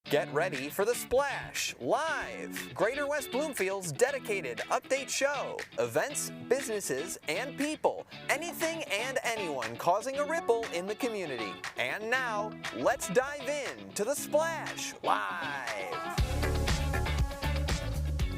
Get ready for The Splash Live, Greater West Bloomfield's dedicated update show. Events, businesses, and people. Anything and anyone causing a ripple in the community. And now, let's dive in to The Splash Live.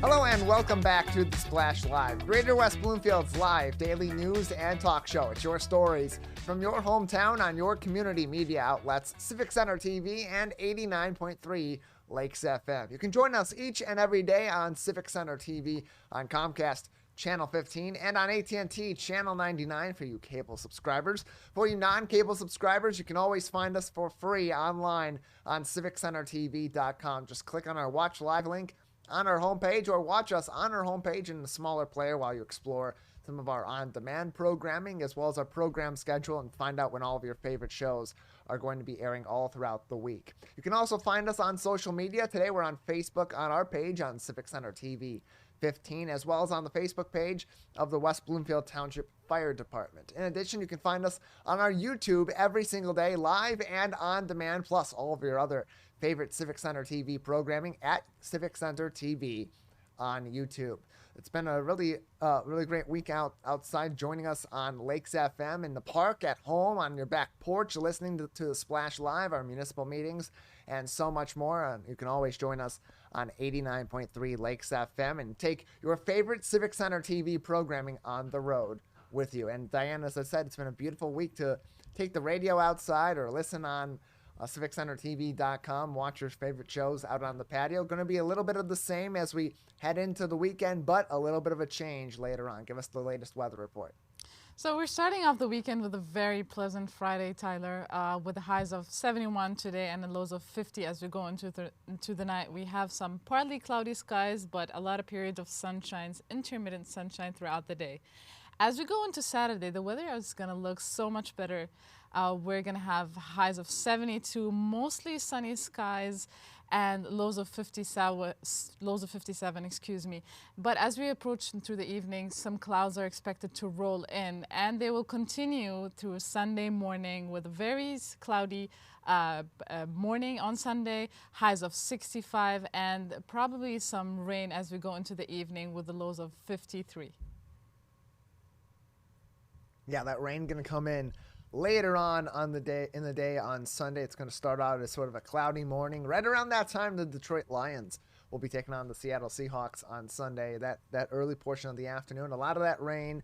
Hello and welcome back to The Splash Live, Greater West Bloomfield's live daily news and talk show. It's your stories from your hometown on your community media outlets, Civic Center TV and 89.3 Lakes FM. You can join us each and every day on Civic Center TV on Comcast Channel 15 and on AT&T Channel 99 for you cable subscribers. For you non-cable subscribers, you can always find us for free online on civiccentertv.com. Just click on our Watch Live link on our homepage or watch us on our homepage in the smaller player while you explore some of our on-demand programming as well as our program schedule and find out when all of your favorite shows are going to be airing all throughout the week. You can also find us on social media. Today we're on Facebook on our page on Civic Center TV 15 as well as on the Facebook page of the West Bloomfield Township Fire Department. In addition, you can find us on our YouTube every single day, live and on demand, plus all of your other favorite Civic Center TV programming at Civic Center TV on YouTube. It's been a really great week outside, joining us on Lakes FM, in the park, at home, on your back porch, listening to the Splash Live, our municipal meetings, and so much more. You can always join us on 89.3 Lakes FM and take your favorite Civic Center TV programming on the road with you. And Diane, as I said, it's been a beautiful week to take the radio outside or listen on civiccentertv.com, watch your favorite shows out on the patio. Going to be a little bit of the same as we head into the weekend, but a little bit of a change later on. Give us the latest weather report. So we're starting off the weekend with a very pleasant Friday, Tyler, with the highs of 71 today and the lows of 50 as we go into the night. We have some partly cloudy skies, but a lot of periods of sunshine, intermittent sunshine throughout the day. As we go into Saturday, the weather is going to look so much better. We're going to have highs of 72, mostly sunny skies, and lows of 57, excuse me. But as we approach through the evening, some clouds are expected to roll in, and they will continue through Sunday morning with a very cloudy morning on Sunday, highs of 65, and probably some rain as we go into the evening with the lows of 53. Yeah, that rain going to come in later on the day on Sunday. It's going to start out as sort of a cloudy morning. Right around that time, the Detroit Lions will be taking on the Seattle Seahawks on Sunday. That early portion of the afternoon, a lot of that rain,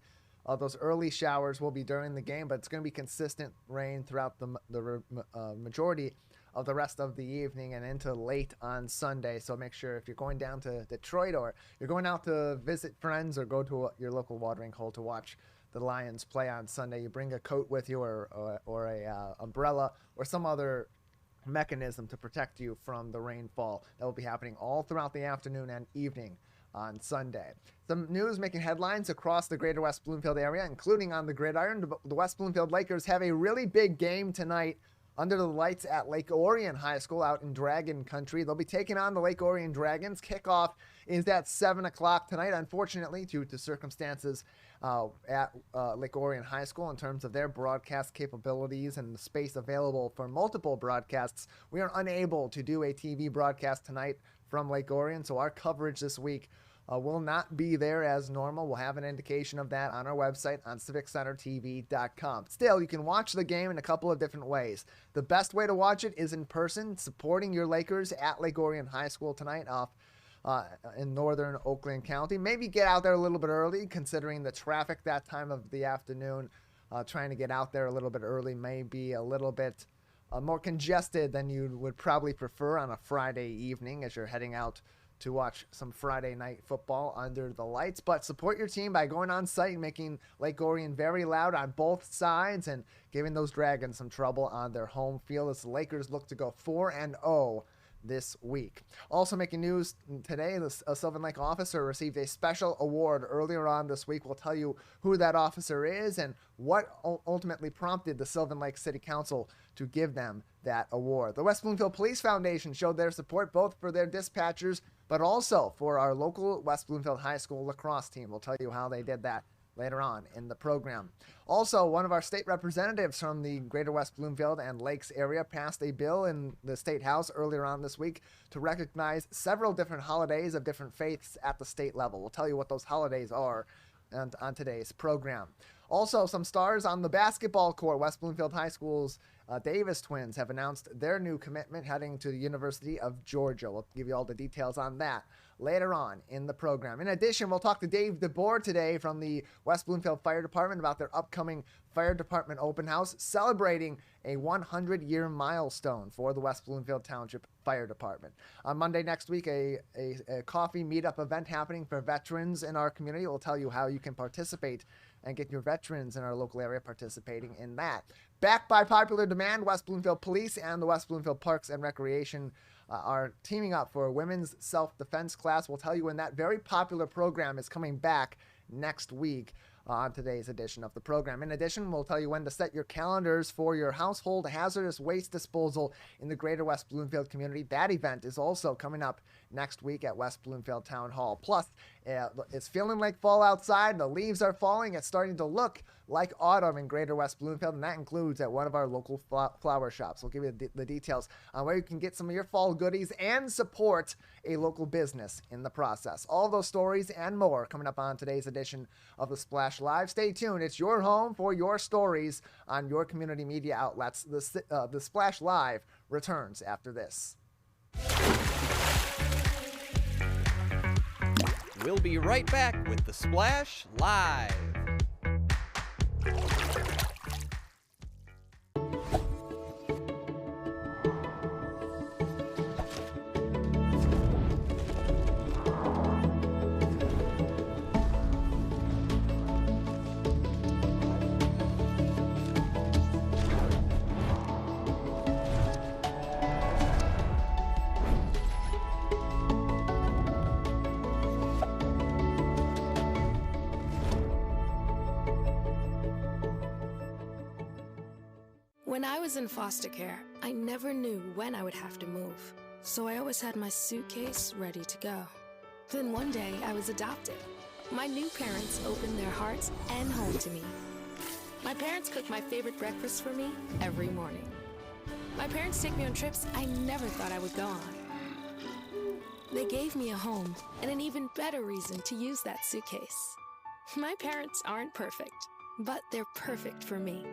those early showers will be during the game, but it's going to be consistent rain throughout the majority of the rest of the evening and into late on Sunday. So make sure if you're going down to Detroit or you're going out to visit friends or go to your local watering hole to watch the Lions play on Sunday, you bring a coat with you or a umbrella or some other mechanism to protect you from the rainfall that will be happening all throughout the afternoon and evening on Sunday. Some news making headlines across the Greater West Bloomfield area, including on the gridiron. The West Bloomfield Lakers have a really big game tonight under the lights at Lake Orion High School out in Dragon Country. They'll be taking on the Lake Orion Dragons. Kickoff is at 7 o'clock tonight. Unfortunately, due to circumstances at Lake Orion High School in terms of their broadcast capabilities and the space available for multiple broadcasts, we are unable to do a TV broadcast tonight from Lake Orion, so our coverage this week will not be there as normal. We'll have an indication of that on our website on civiccentertv.com. Still, you can watch the game in a couple of different ways. The best way to watch it is in person, supporting your Lakers at Lake Orion High School tonight off in northern Oakland County. Maybe get out there a little bit early, considering the traffic that time of the afternoon. Trying to get out there a little bit early may be a little bit more congested than you would probably prefer on a Friday evening as you're heading out to watch some Friday night football under the lights. But support your team by going on site and making Lake Orion very loud on both sides and giving those Dragons some trouble on their home field as the Lakers look to go 4-0 this week. Also making news today, a Sylvan Lake officer received a special award earlier on this week. We'll tell you who that officer is and what ultimately prompted the Sylvan Lake City Council to give them that award. The West Bloomfield Police Foundation showed their support both for their dispatchers but also for our local West Bloomfield High School lacrosse team. We'll tell you how they did that later on in the program. Also, one of our state representatives from the greater West Bloomfield and Lakes area passed a bill in the State House earlier on this week to recognize several different holidays of different faiths at the state level. We'll tell you what those holidays are on today's program. Also, some stars on the basketball court. West Bloomfield High School's Davis twins have announced their new commitment heading to the University of Georgia. We'll give you all the details on that later on in the program. In addition, we'll talk to Dave DeBoer today from the West Bloomfield Fire Department about their upcoming Fire Department open house celebrating a 100-year milestone for the West Bloomfield Township Fire Department. On Monday next week, a coffee meetup event happening for veterans in our community. We'll tell you how you can participate and get your veterans in our local area participating in that. Backed by popular demand, West Bloomfield Police and the West Bloomfield Parks and Recreation are teaming up for a women's self-defense class. We'll tell you when that very popular program is coming back next week on today's edition of the program. In addition, we'll tell you when to set your calendars for your household hazardous waste disposal in the greater West Bloomfield community. That event is also coming up next week at West Bloomfield Town Hall. Plus, it's feeling like fall outside. The leaves are falling. It's starting to look like autumn in greater West Bloomfield, and that includes at one of our local flower shops. We'll give you the details on where you can get some of your fall goodies and support a local business in the process. All those stories and more coming up on today's edition of The Splash Live. Stay tuned. It's your home for your stories on your community media outlets. The Splash Live returns after this. We'll be right back with The Splash Live. When I was in foster care, I never knew when I would have to move, so I always had my suitcase ready to go. Then one day, I was adopted. My new parents opened their hearts and home to me. My parents cook my favorite breakfast for me every morning. My parents take me on trips I never thought I would go on. They gave me a home and an even better reason to use that suitcase. My parents aren't perfect, but they're perfect for me.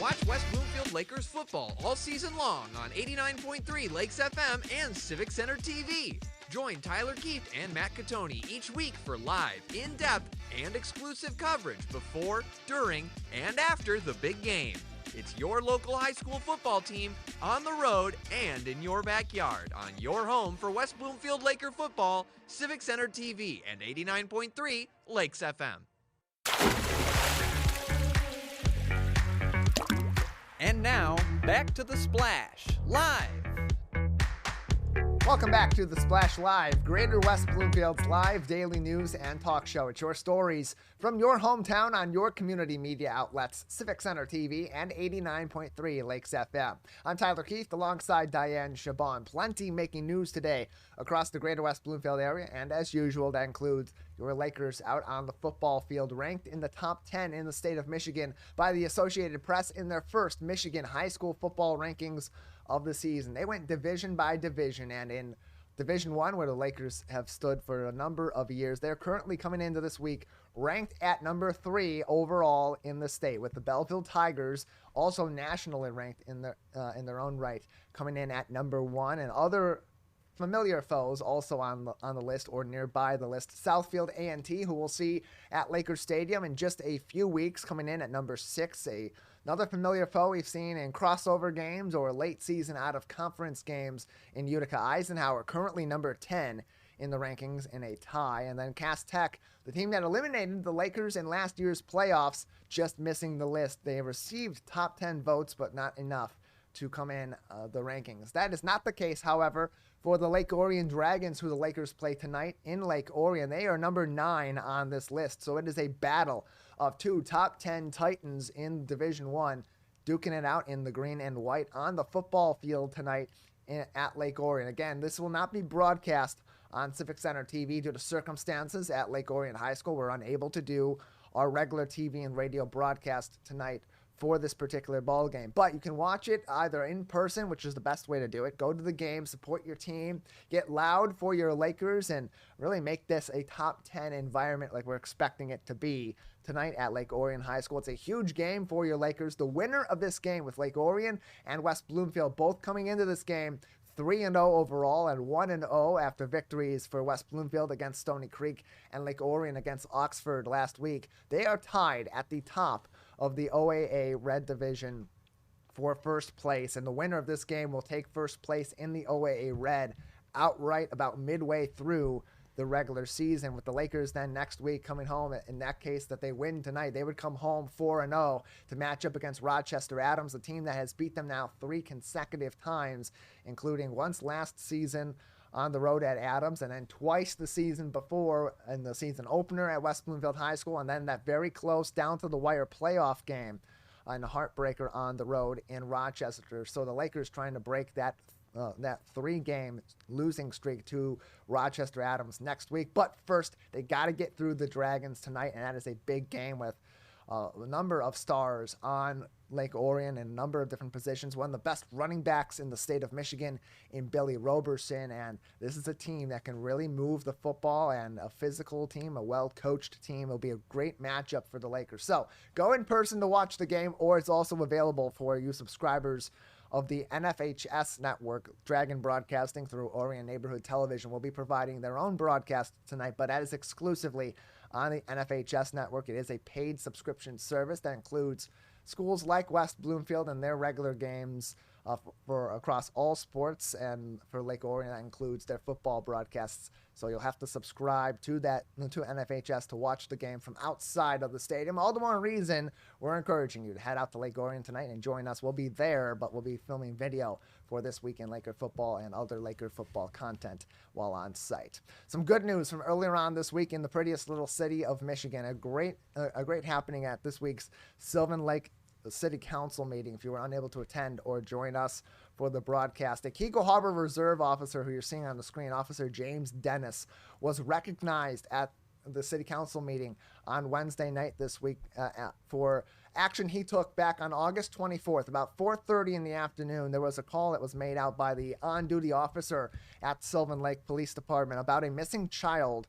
Watch West Bloomfield Lakers football all season long on 89.3 Lakes FM and Civic Center TV. Join Tyler Kieft and Matt Catoni each week for live, in-depth, and exclusive coverage before, during, and after the big game. It's your local high school football team on the road and in your backyard on your home for West Bloomfield Laker football, Civic Center TV, and 89.3 Lakes FM. And now, back to The Splash Live. Welcome back to The Splash Live, Greater West Bloomfield's live daily news and talk show. It's your stories from your hometown on your community media outlets, Civic Center TV and 89.3 Lakes FM. I'm Tyler Kieft alongside Dayan Chaaban. Plenty making news today across the Greater West Bloomfield area, and as usual, that includes your Lakers out on the football field, ranked in the top 10 in the state of Michigan by the Associated Press in their first Michigan high school football rankings of the season. They went division by division, and in Division 1, where the Lakers have stood for a number of years, they're currently coming into this week ranked at number 3 overall in the state, with the Belleville Tigers also nationally ranked in their own right, coming in at number 1, and other familiar foes also on the list or nearby the list. Southfield A&T, who we'll see at Lakers Stadium in just a few weeks, coming in at number 6. Another familiar foe we've seen in crossover games or late season out of conference games in Utica. Eisenhower, currently number 10 in the rankings in a tie. And then Cass Tech, the team that eliminated the Lakers in last year's playoffs, just missing the list. They received top 10 votes, but not enough to come in the rankings. That is not the case, however, for the Lake Orion Dragons, who the Lakers play tonight in Lake Orion. They are number 9 on this list, so it is a battle of 2 top 10 Titans in Division 1, duking it out in the green and white on the football field tonight at Lake Orion. Again, this will not be broadcast on Civic Center TV. Due to circumstances at Lake Orion High School, we're unable to do our regular TV and radio broadcast tonight for this particular ball game. But you can watch it either in person, which is the best way to do it. Go to the game, support your team, get loud for your Lakers, and really make this a top 10 environment like we're expecting it to be tonight at Lake Orion High School. It's a huge game for your Lakers. The winner of this game, with Lake Orion and West Bloomfield both coming into this game 3-0 overall and 1-0 after victories for West Bloomfield against Stony Creek and Lake Orion against Oxford last week. They are tied at the top of the OAA Red Division for first place, and the winner of this game will take first place in the OAA Red outright about midway through the regular season, with the Lakers then next week coming home. In that case that they win tonight, they would come home 4-0 to match up against Rochester Adams, a team that has beat them now 3 consecutive times, including once last season on the road at Adams, and then twice the season before in the season opener at West Bloomfield High School, and then that very close down to the wire playoff game and a heartbreaker on the road in Rochester. So the Lakers trying to break that 3-game losing streak to Rochester Adams next week. But first, they got to get through the Dragons tonight, and that is a big game with a number of stars on Lake Orion in a number of different positions. One of the best running backs in the state of Michigan in Billy Roberson, and this is a team that can really move the football, and a physical team, a well-coached team. It'll be a great matchup for the Lakers. So go in person to watch the game, or it's also available for you subscribers of the NFHS network. Dragon Broadcasting through Orion Neighborhood Television will be providing their own broadcast tonight, but that is exclusively on the NFHS network. It is a paid subscription service that includes schools like West Bloomfield and their regular games for across all sports, and for Lake Orion that includes their football broadcasts. So you'll have to subscribe to NFHS to watch the game from outside of the stadium. All the more reason we're encouraging you to head out to Lake Orion tonight and join us. We'll be there, but we'll be filming video for this weekend Laker football and other Laker football content while on site. Some good news from earlier on this week in the prettiest little city of Michigan. A great happening at this week's Sylvan Lake City Council meeting. If you were unable to attend or join us for the broadcast, a Keego Harbor Reserve officer, who you're seeing on the screen, Officer James Dennis, was recognized at the City Council meeting on Wednesday night this week for action he took back on August 24th. About 4:30 in the afternoon, there was a call that was made out by the on-duty officer at Sylvan Lake Police Department about a missing child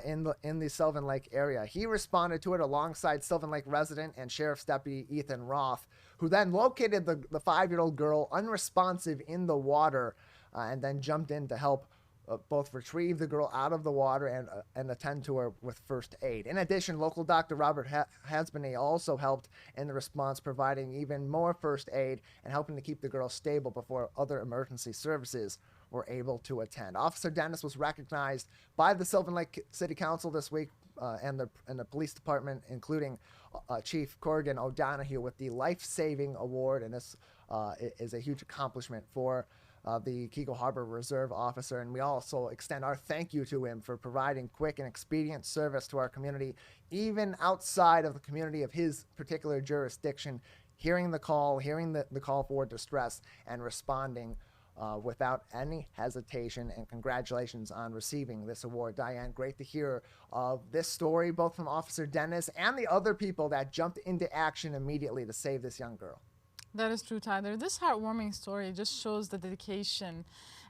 in the Sylvan Lake area. He responded to it alongside Sylvan Lake resident and Sheriff's Deputy Ethan Roth, who then located the 5-year-old girl unresponsive in the water, and then jumped in to help both retrieve the girl out of the water and attend to her with first aid. In addition, local Dr. Robert Hasbany also helped in the response, providing even more first aid and helping to keep the girl stable before other emergency services were able to attend. Officer Dennis was recognized by the Sylvan Lake City Council this week and the police department, including Chief Corrigan O'Donohue, with the Life Saving Award, and this is a huge accomplishment for the Keego Harbor Reserve officer, and we also extend our thank you to him for providing quick and expedient service to our community, even outside of the community of his particular jurisdiction, hearing the call for distress, and responding without any hesitation. And congratulations on receiving this award, Dayan. Great to hear of this story, both from Officer Dennis and the other people that jumped into action immediately to save this young girl. That is true, Tyler. This heartwarming story just shows the dedication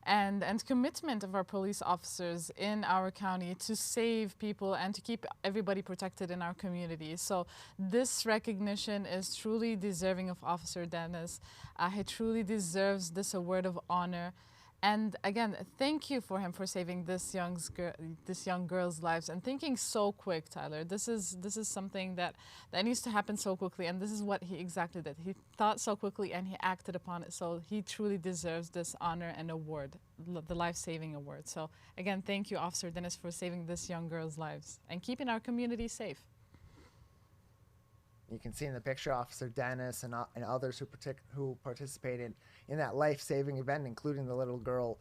and commitment of our police officers in our county to save people and to keep everybody protected in our community. So this recognition is truly deserving of Officer Dennis. He truly deserves this award of honor. And again, thank you for him for saving this young girl's lives and thinking so quick, Tyler. This is something that needs to happen so quickly, and this is what he exactly did. He thought so quickly and he acted upon it. So he truly deserves this honor and award, the life-saving award. So again, thank you, Officer Dennis, for saving this young girl's lives and keeping our community safe. You can see in the picture Officer Dennis and others who participated in that life-saving event, including the little girl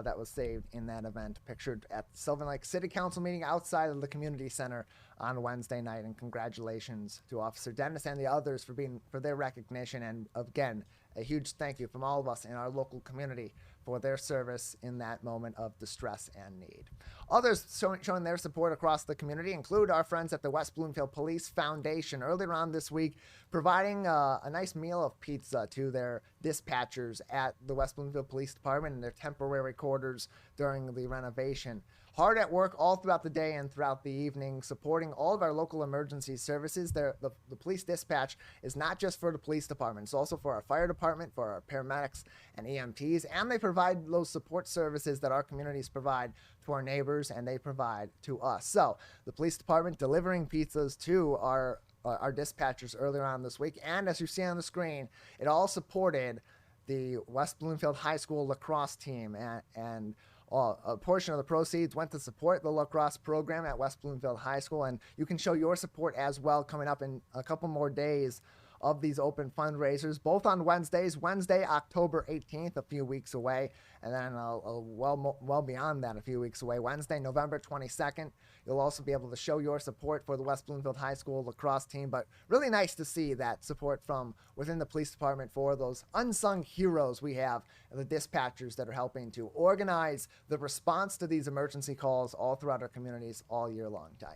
that was saved in that event, pictured at the Sylvan Lake City Council meeting outside of the community center on Wednesday night. And congratulations to Officer Dennis and the others for their recognition. And again, a huge thank you from all of us in our local community for their service in that moment of distress and need. Others showing their support across the community include our friends at the West Bloomfield Police Foundation, earlier on this week providing a nice meal of pizza to their dispatchers at the West Bloomfield Police Department in their temporary quarters during the renovation. Hard at work all throughout the day and throughout the evening, supporting all of our local emergency services. The police dispatch is not just for the police department, it's also for our fire department, for our paramedics and EMTs, and they provide those support services that our communities provide to our neighbors and they provide to us. So the police department delivering pizzas to our dispatchers earlier on this week, and as you see on the screen, it all supported the West Bloomfield High School lacrosse team, and a portion of the proceeds went to support the lacrosse program at West Bloomfield High School, and you can show your support as well coming up in a couple more days of these open fundraisers, both on Wednesdays. Wednesday, October 18th, a few weeks away, and then well beyond that, a few weeks away, Wednesday, November 22nd. You'll also be able to show your support for the West Bloomfield High School lacrosse team, but really nice to see that support from within the police department for those unsung heroes we have, and the dispatchers that are helping to organize the response to these emergency calls all throughout our communities all year long, Diane.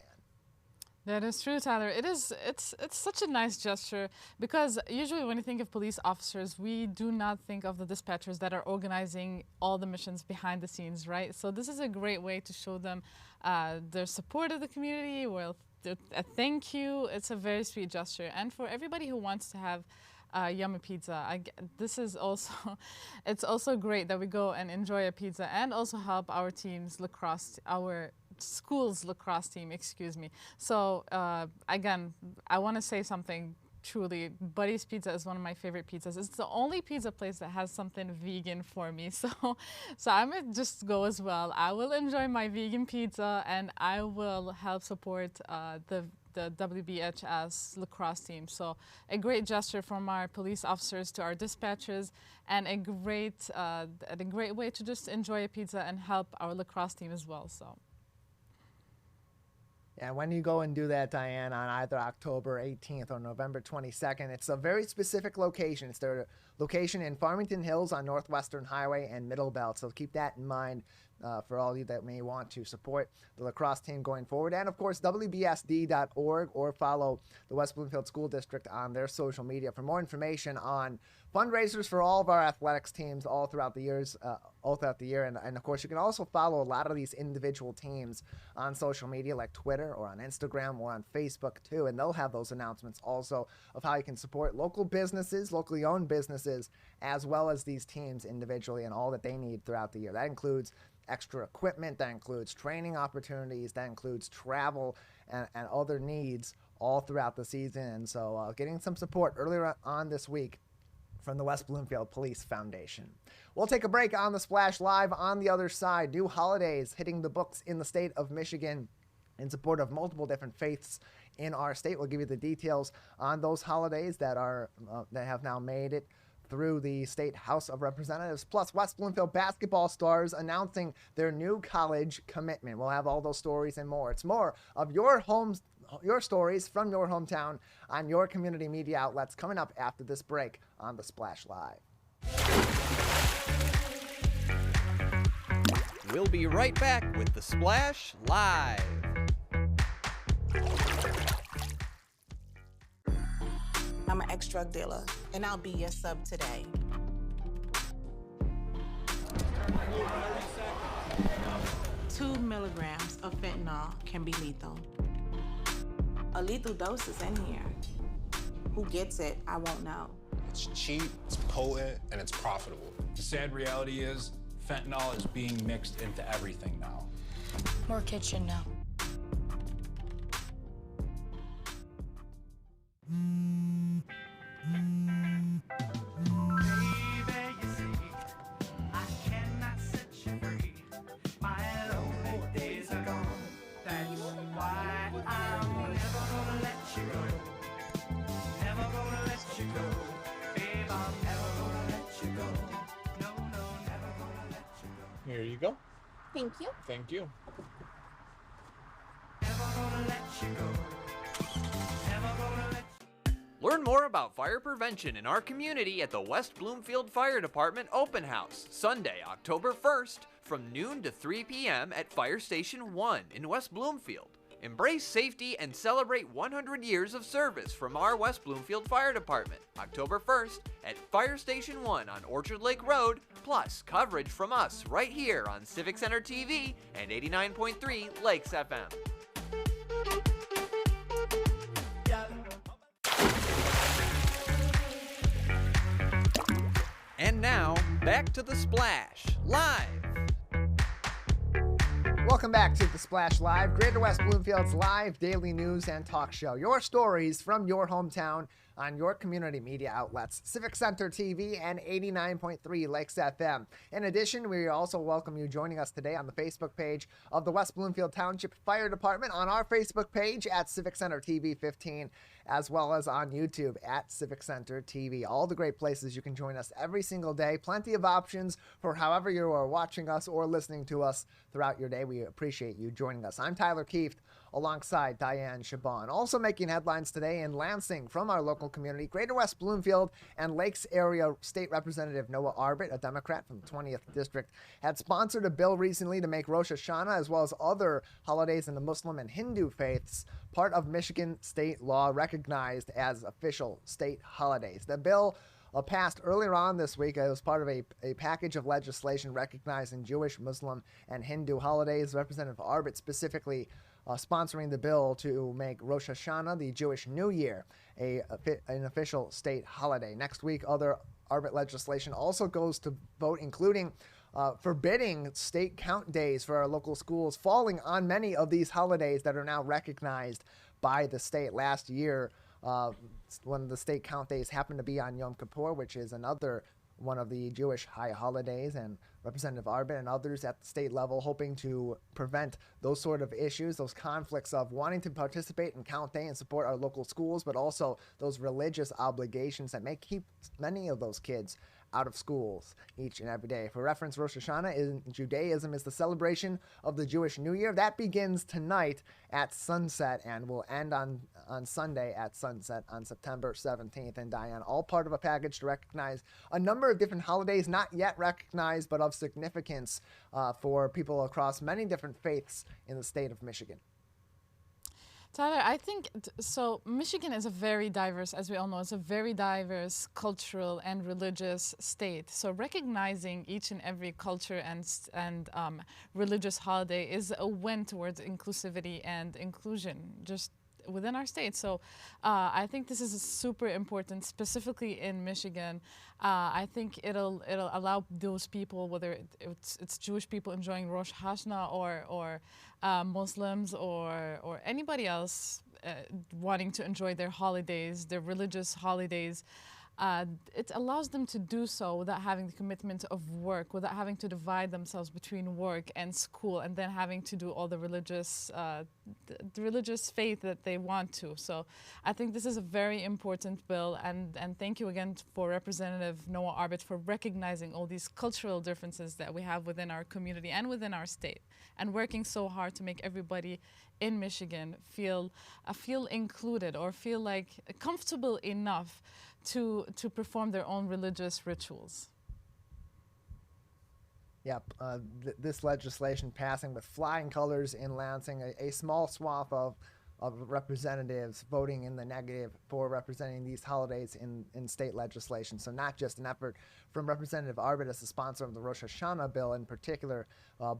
That is true, Tyler. It's such a nice gesture, because usually when you think of police officers, we do not think of the dispatchers that are organizing all the missions behind the scenes, right? So this is a great way to show them their support of the community, well, a thank you. It's a very sweet gesture. And for everybody who wants to have yummy pizza, this is also, it's also great that we go and enjoy a pizza and also help our teams lacrosse, our school's lacrosse team, excuse me. So again, I want to say something truly. Buddy's Pizza is one of my favorite pizzas. It's the only pizza place that has something vegan for me. So I'm gonna just go as well. I will enjoy my vegan pizza and I will help support the WBHS lacrosse team. So a great gesture from our police officers to our dispatchers, and a great way to just enjoy a pizza and help our lacrosse team as well. So. And when you go and do that, Diane, on either October 18th or November 22nd, it's a very specific location. It's their location in Farmington Hills on Northwestern Highway and Middle Belt. So keep that in mind for all of you that may want to support the lacrosse team going forward. And, of course, WBSD.org, or follow the West Bloomfield School District on their social media for more information on fundraisers for all of our athletics teams all throughout the year. And of course, you can also follow a lot of these individual teams on social media like Twitter or on Instagram or on Facebook too. And they'll have those announcements also of how you can support local businesses, locally owned businesses, as well as these teams individually and all that they need throughout the year. That includes extra equipment, that includes training opportunities, that includes travel and other needs all throughout the season. And so getting some support earlier on this week from the West Bloomfield Police Foundation. We'll take a break on the Splash Live. On the other side, new holidays hitting the books in the state of Michigan in support of multiple different faiths in our state. We'll give you the details on those holidays that have now made it through the State House of Representatives, plus West Bloomfield basketball stars announcing their new college commitment. We'll have all those stories and more. It's more of your stories from your hometown on your community media outlets coming up after this break on the Splash Live. We'll be right back with the Splash Live. I'm an ex-drug dealer, and I'll be your sub today. Two milligrams of fentanyl can be lethal. A lethal dose is in here. Who gets it, I won't know. It's cheap, it's potent, and it's profitable. The sad reality is, fentanyl is being mixed into everything now. More kids should know. Here you go. Thank you. Thank you. Learn Learn more about fire prevention in our community at the West Bloomfield Fire Department Open House, Sunday, October 1st, from noon to 3 p.m. at Fire Station 1 in West Bloomfield. Embrace safety and celebrate 100 years of service from our West Bloomfield Fire Department, October 1st at Fire Station 1 on Orchard Lake Road, plus coverage from us right here on Civic Center TV and 89.3 Lakes FM. And now, back to The Splash, live. Welcome back to The Splash Live, Greater West Bloomfield's live daily news and talk show. Your stories from your hometown on your community media outlets, Civic Center TV and 89.3 Lakes FM. In addition, we also welcome you joining us today on the Facebook page of the West Bloomfield Township Fire Department, on our Facebook page at Civic Center TV 15, as well as on YouTube at Civic Center TV. All the great places you can join us every single day. Plenty of options for however you are watching us or listening to us throughout your day. We appreciate you joining us. I'm Tyler Kieft, alongside Dayan Chaaban. Also making headlines today in Lansing from our local community, Greater West Bloomfield and Lakes Area State Representative Noah Arbit, a Democrat from the 20th District, had sponsored a bill recently to make Rosh Hashanah, as well as other holidays in the Muslim and Hindu faiths, part of Michigan state law recognized as official state holidays. The bill passed earlier on this week. It was part of a package of legislation recognizing Jewish, Muslim, and Hindu holidays. Representative Arbit specifically sponsoring the bill to make Rosh Hashanah, the Jewish New Year, an official state holiday. Next week, other Arbit legislation also goes to vote, including forbidding state count days for our local schools, falling on many of these holidays that are now recognized by the state. Last year, one of the state count days happened to be on Yom Kippur, which is another one of the Jewish high holidays, and Representative Arbit and others at the state level hoping to prevent those sort of issues, those conflicts of wanting to participate in count day and support our local schools, but also those religious obligations that may keep many of those kids out of schools each and every day. For reference, Rosh Hashanah in Judaism is the celebration of the Jewish New Year. That begins tonight at sunset and will end on Sunday at sunset on September 17th. And Diane, all part of a package to recognize a number of different holidays not yet recognized, but of significance for people across many different faiths in the state of Michigan. Tyler, I think, so Michigan is a very diverse, as we all know, it's a very diverse cultural and religious state. So recognizing each and every culture and religious holiday is a win towards inclusivity and inclusion just within our state. So I think this is super important, specifically in Michigan. I think it'll allow those people, whether it's Jewish people enjoying Rosh Hashanah or Muslims or anybody else wanting to enjoy their holidays, their religious holidays, it allows them to do so without having the commitment of work, without having to divide themselves between work and school, and then having to do all the religious faith that they want to. So I think this is a very important bill, and thank you again for Representative Noah Arbit for recognizing all these cultural differences that we have within our community and within our state, and working so hard to make everybody in Michigan feel included or feel like comfortable enough to perform their own religious rituals. Yep, this legislation passing with flying colors in Lansing, a small swath of representatives voting in the negative for representing these holidays in state legislation. So not just an effort from Representative Arbit as the sponsor of the Rosh Hashanah bill in particular,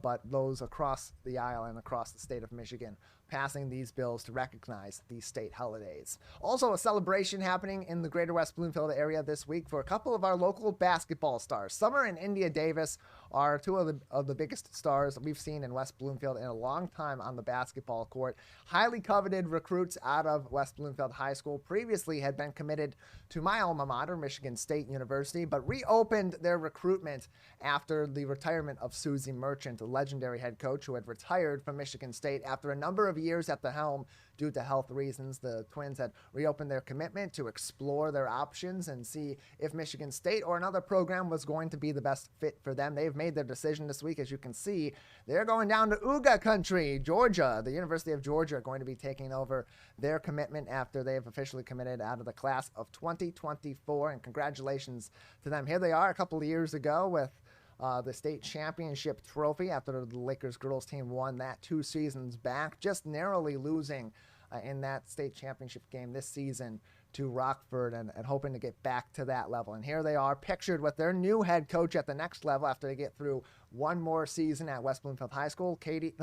but those across the aisle and across the state of Michigan passing these bills to recognize these state holidays. Also, a celebration happening in the Greater West Bloomfield area this week for a couple of our local basketball stars. Summer and India Davis are two of the biggest stars that we've seen in West Bloomfield in a long time on the basketball court. Highly coveted recruits out of West Bloomfield High School, previously had been committed to my alma mater, Michigan State University, but reopened their recruitment after the retirement of Susie Merchant, a legendary head coach who had retired from Michigan State after a number of of years at the helm due to health reasons. The Twins had reopened their commitment to explore their options and see if Michigan State or another program was going to be the best fit for them. They've made their decision this week. As you can see, they're going down to Uga country, Georgia. The University of Georgia going to be taking over their commitment after they have officially committed out of the class of 2024, and congratulations to them. Here they are a couple of years ago with the state championship trophy after the Lakers girls team won that 2 seasons back, just narrowly losing in that state championship game this season to Rockford, and hoping to get back to that level. And here they are pictured with their new head coach at the next level after they get through one more season at West Bloomfield High School. Kate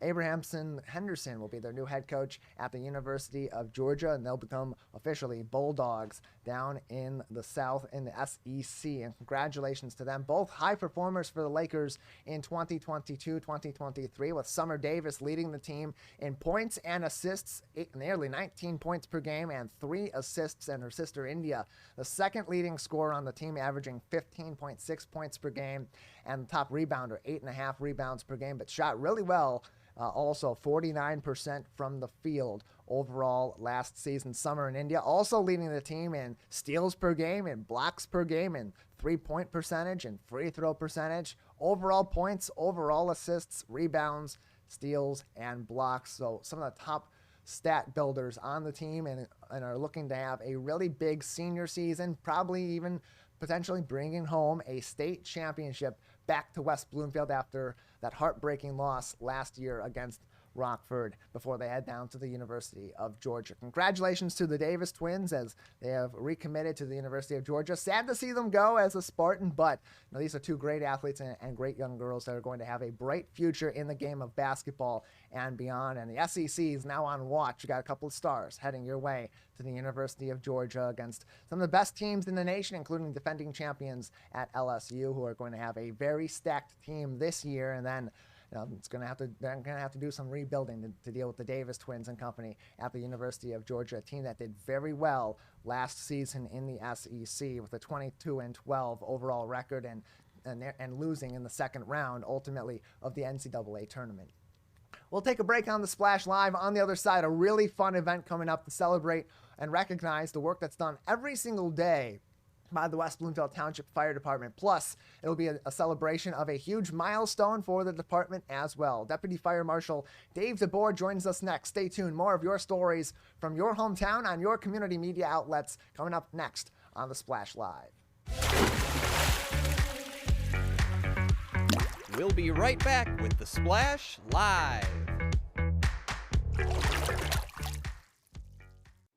Abrahamson Henderson will be their new head coach at the University of Georgia, and they'll become officially Bulldogs down in the South in the SEC. And congratulations to them. Both high performers for the Lakers in 2022-2023, with Summer Davis leading the team in points and assists, nearly 19 points per game and 3 assists, and her sister India, the second leading scorer on the team, averaging 15.6 points per game, and the top rebounder, 8.5 rebounds per game, but shot really well. Also 49% from the field overall last season. Summer in India also leading the team in steals per game, and blocks per game, and 3-point percentage, and free throw percentage, overall points, overall assists, rebounds, steals, and blocks. So some of the top stat builders on the team, and are looking to have a really big senior season, probably even potentially bringing home a state championship back to West Bloomfield after that heartbreaking loss last year against Rockford before they head down to the University of Georgia. Congratulations to the Davis twins as they have recommitted to the University of Georgia. Sad to see them go as a Spartan, but these are 2 great athletes and great young girls that are going to have a bright future in the game of basketball and beyond. And the SEC is now on watch. You got a couple of stars heading your way to the University of Georgia against some of the best teams in the nation, including defending champions at LSU, who are going to have a very stacked team this year. And then they're going to have to do some rebuilding to deal with the Davis twins and company at the University of Georgia, a team that did very well last season in the SEC with a 22-12 overall record, and losing in the second round ultimately of the NCAA tournament. We'll take a break on the Splash Live. On the other side, a really fun event coming up to celebrate and recognize the work that's done every single day by the West Bloomfield Township Fire Department. Plus, it'll be a celebration of a huge milestone for the department as well. Deputy Fire Marshal Dave DeBoer joins us next. Stay tuned. More of your stories from your hometown on your community media outlets coming up next on the Splash Live. We'll be right back with the Splash Live.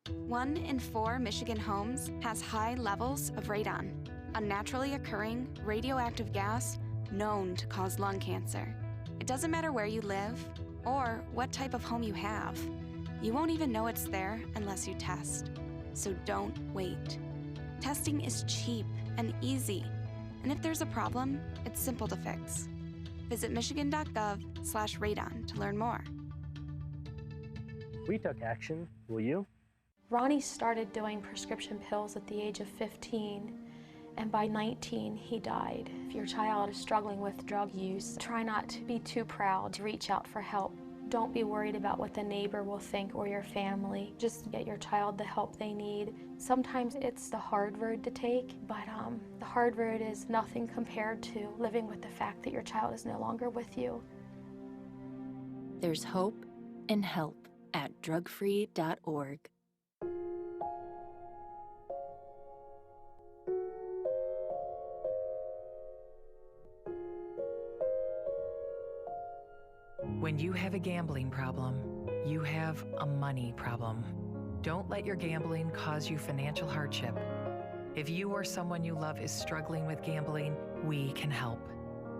1 in 4 Michigan homes has high levels of radon, a naturally occurring radioactive gas known to cause lung cancer. It doesn't matter where you live or what type of home you have. You won't even know it's there unless you test. So don't wait. Testing is cheap and easy, and if there's a problem, it's simple to fix. Visit michigan.gov/radon to learn more. We took action. Will you? Ronnie started doing prescription pills at the age of 15, and by 19, he died. If your child is struggling with drug use, try not to be too proud to reach out for help. Don't be worried about what the neighbor will think or your family. Just get your child the help they need. Sometimes it's the hard road to take, but the hard road is nothing compared to living with the fact that your child is no longer with you. There's hope and help at drugfree.org. When you have a gambling problem, you have a money problem. Don't let your gambling cause you financial hardship. If you or someone you love is struggling with gambling, we can help.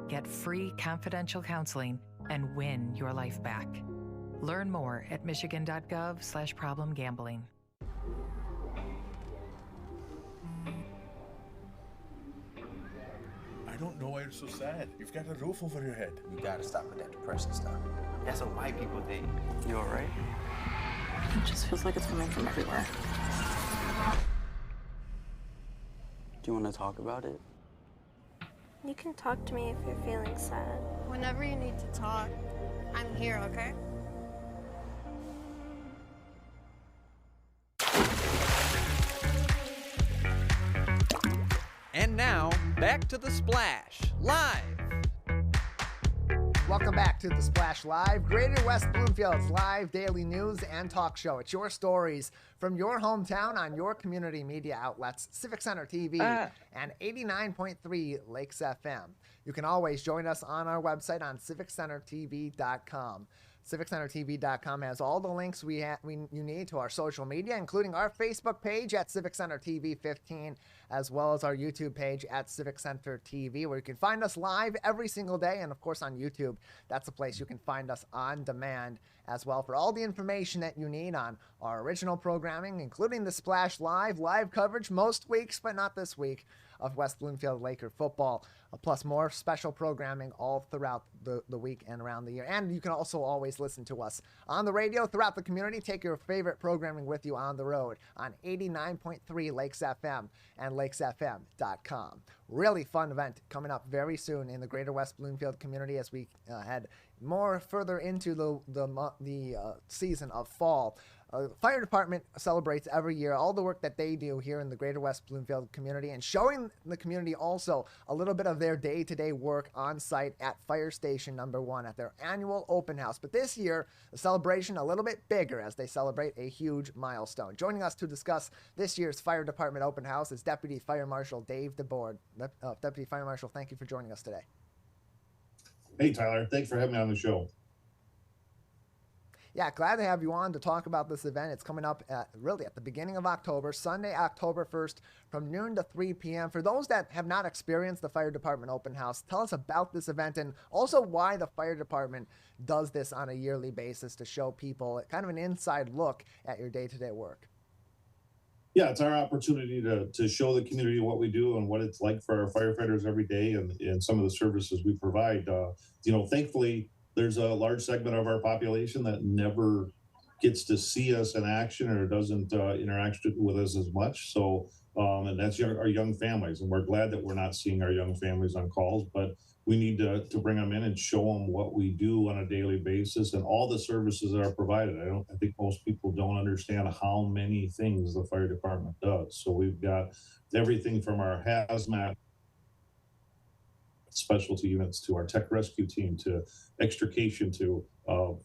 Get free confidential counseling and win your life back. Learn more at michigan.gov/problemgambling. I don't know why you're so sad. You've got a roof over your head. You gotta stop with that depressing stuff. That's what white people think. You alright? It just feels like it's coming from everywhere. Do you want to talk about it? You can talk to me if you're feeling sad. Whenever you need to talk, I'm here, okay? back to The Splash, live. Welcome back to The Splash Live, Greater West Bloomfield's live daily news and talk show. It's your stories from your hometown on your community media outlets, Civic Center TV and 89.3 Lakes FM. You can always join us on our website on civiccentertv.com. CivicCenterTV.com has all the links you need to our social media, including our Facebook page at Civic Center TV 15, as well as our YouTube page at Civic Center TV, where you can find us live every single day. And of course on YouTube, that's the place you can find us on demand as well for all the information that you need on our original programming, including the Splash live coverage most weeks, but not this week, of West Bloomfield Laker football, plus more special programming all throughout the week and around the year. And you can also always listen to us on the radio throughout the community. Take your favorite programming with you on the road on 89.3 Lakes FM and lakesfm.com. Really fun event coming up very soon in the Greater West Bloomfield community as we head more further into the season of fall. Fire department celebrates every year all the work that they do here in the Greater West Bloomfield community, and showing the community also a little bit of their day-to-day work on site at Fire Station Number 1 at their annual open house. But this year, the celebration a little bit bigger as they celebrate a huge milestone. Joining us to discuss this year's fire department open house is Deputy Fire Marshal Dave DeBoer. Deputy Fire Marshal, thank you for joining us today. Hey, Tyler. Thanks for having me on the show. Yeah, glad to have you on to talk about this event. It's coming up really at the beginning of October, Sunday, October 1st, from noon to 3 p.m. For those that have not experienced the Fire Department Open House, tell us about this event and also why the Fire Department does this on a yearly basis to show people kind of an inside look at your day-to-day work. Yeah, it's our opportunity to show the community what we do and what it's like for our firefighters every day and some of the services we provide. Thankfully, there's a large segment of our population that never gets to see us in action or doesn't interact with us as much. So, and that's our young families. And we're glad that we're not seeing our young families on calls, but we need to bring them in and show them what we do on a daily basis and all the services that are provided. I think most people don't understand how many things the fire department does. So we've got everything from our hazmat specialty units to our tech rescue team to extrication to